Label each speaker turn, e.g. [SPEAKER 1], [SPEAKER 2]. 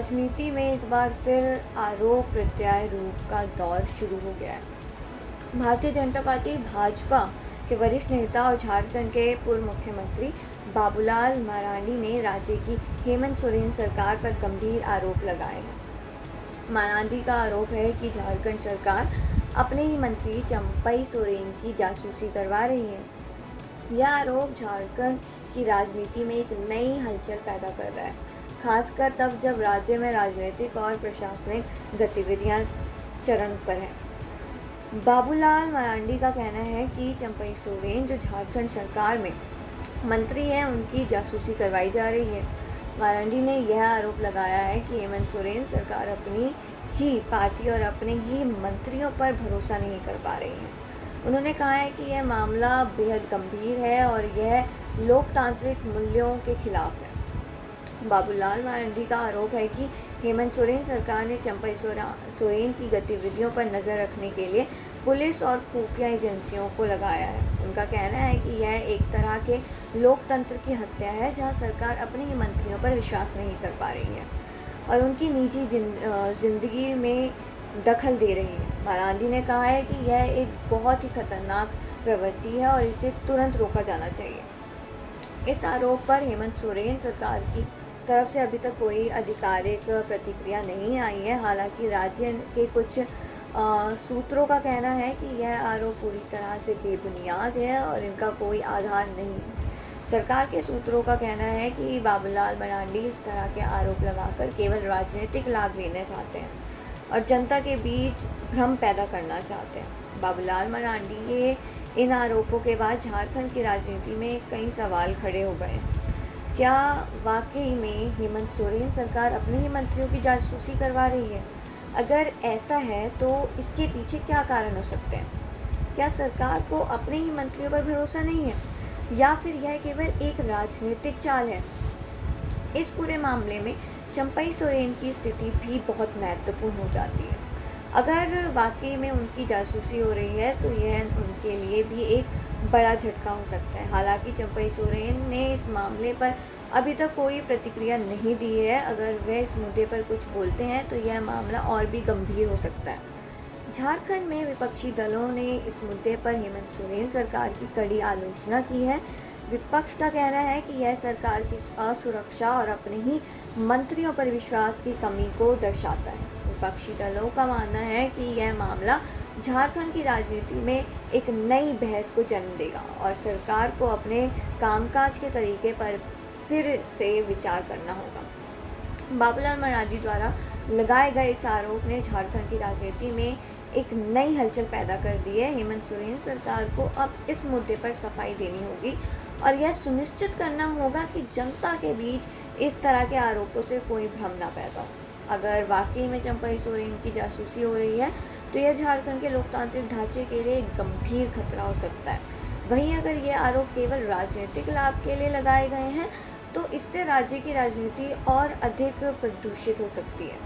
[SPEAKER 1] राजनीति में एक बार फिर आरोप प्रत्यारोप का दौर शुरू हो गया है। भारतीय जनता पार्टी भाजपा के वरिष्ठ नेता और झारखंड के पूर्व मुख्यमंत्री बाबूलाल मरांडी ने राज्य की हेमंत सोरेन सरकार पर गंभीर आरोप लगाए हैं। मरांडी का आरोप है कि झारखंड सरकार अपने ही मंत्री चंपई सोरेन की जासूसी करवा रही है। यह आरोप झारखंड की राजनीति में एक नई हलचल पैदा कर रहा है, खासकर तब जब राज्य में राजनीतिक और प्रशासनिक गतिविधियां चरम पर हैं। बाबूलाल मरांडी का कहना है कि चंपई सोरेन, जो झारखंड सरकार में मंत्री हैं, उनकी जासूसी करवाई जा रही है। मरांडी ने यह आरोप लगाया है कि हेमंत सोरेन सरकार अपनी ही पार्टी और अपने ही मंत्रियों पर भरोसा नहीं कर पा रही है। उन्होंने कहा है कि यह मामला बेहद गंभीर है और यह लोकतांत्रिक मूल्यों के खिलाफ है। बाबूलाल मरांडी का आरोप है कि हेमंत सोरेन सरकार ने चंपई सोरेन की गतिविधियों पर नज़र रखने के लिए पुलिस और खुफिया एजेंसियों को लगाया है। उनका कहना है कि यह एक तरह के लोकतंत्र की हत्या है, जहां सरकार अपने ही मंत्रियों पर विश्वास नहीं कर पा रही है और उनकी निजी जिंदगी में दखल दे रही है। मरांडी ने कहा है कि यह एक बहुत ही खतरनाक प्रवृत्ति है और इसे तुरंत रोका जाना चाहिए। इस आरोप पर हेमंत सोरेन सरकार की तरफ से अभी तक कोई आधिकारिक प्रतिक्रिया नहीं आई है। हालांकि राज्य के कुछ सूत्रों का कहना है कि यह आरोप पूरी तरह से बेबुनियाद है और इनका कोई आधार नहीं है। सरकार के सूत्रों का कहना है कि बाबूलाल मरांडी इस तरह के आरोप लगाकर केवल राजनीतिक लाभ लेना चाहते हैं और जनता के बीच भ्रम पैदा करना चाहते हैं। बाबूलाल मरांडी के इन आरोपों के बाद झारखंड की राजनीति में कई सवाल खड़े हो गए हैं। क्या वाकई में हेमंत सोरेन सरकार अपने ही मंत्रियों की जासूसी करवा रही है? अगर ऐसा है तो इसके पीछे क्या कारण हो सकते हैं? क्या सरकार को अपने ही मंत्रियों पर भरोसा नहीं है या फिर यह केवल एक राजनीतिक चाल है? इस पूरे मामले में चंपई सोरेन की स्थिति भी बहुत महत्वपूर्ण हो जाती है। अगर वाकई में उनकी जासूसी हो रही है तो यह उनके लिए भी एक बड़ा झटका हो सकता है। हालांकि चंपई सोरेन ने इस मामले पर अभी तक कोई प्रतिक्रिया नहीं दी है। अगर वे इस मुद्दे पर कुछ बोलते हैं तो यह मामला और भी गंभीर हो सकता है। झारखंड में विपक्षी दलों ने इस मुद्दे पर हेमंत सोरेन सरकार की कड़ी आलोचना की है। विपक्ष का कहना है कि यह सरकार की असुरक्षा और अपने ही मंत्रियों पर विश्वास की कमी को दर्शाता है। विपक्षी दलों का मानना है कि यह मामला झारखंड की राजनीति में एक नई बहस को जन्म देगा और सरकार को अपने कामकाज के तरीके पर फिर से विचार करना होगा। बाबूलाल मरांडी द्वारा लगाए गए इस आरोप ने झारखंड की राजनीति में एक नई हलचल पैदा कर दी है। हेमंत सोरेन सरकार को अब इस मुद्दे पर सफाई देनी होगी और यह सुनिश्चित करना होगा कि जनता के बीच इस तरह के आरोपों से कोई भ्रम ना पैदा हो। अगर वाकई में चंपई सोरेन की जासूसी हो रही है तो यह झारखंड के लोकतांत्रिक ढांचे के लिए एक गंभीर खतरा हो सकता है। वहीं अगर ये आरोप केवल राजनीतिक लाभ के लिए लगाए गए हैं तो इससे राज्य की राजनीति और अधिक प्रदूषित हो सकती है।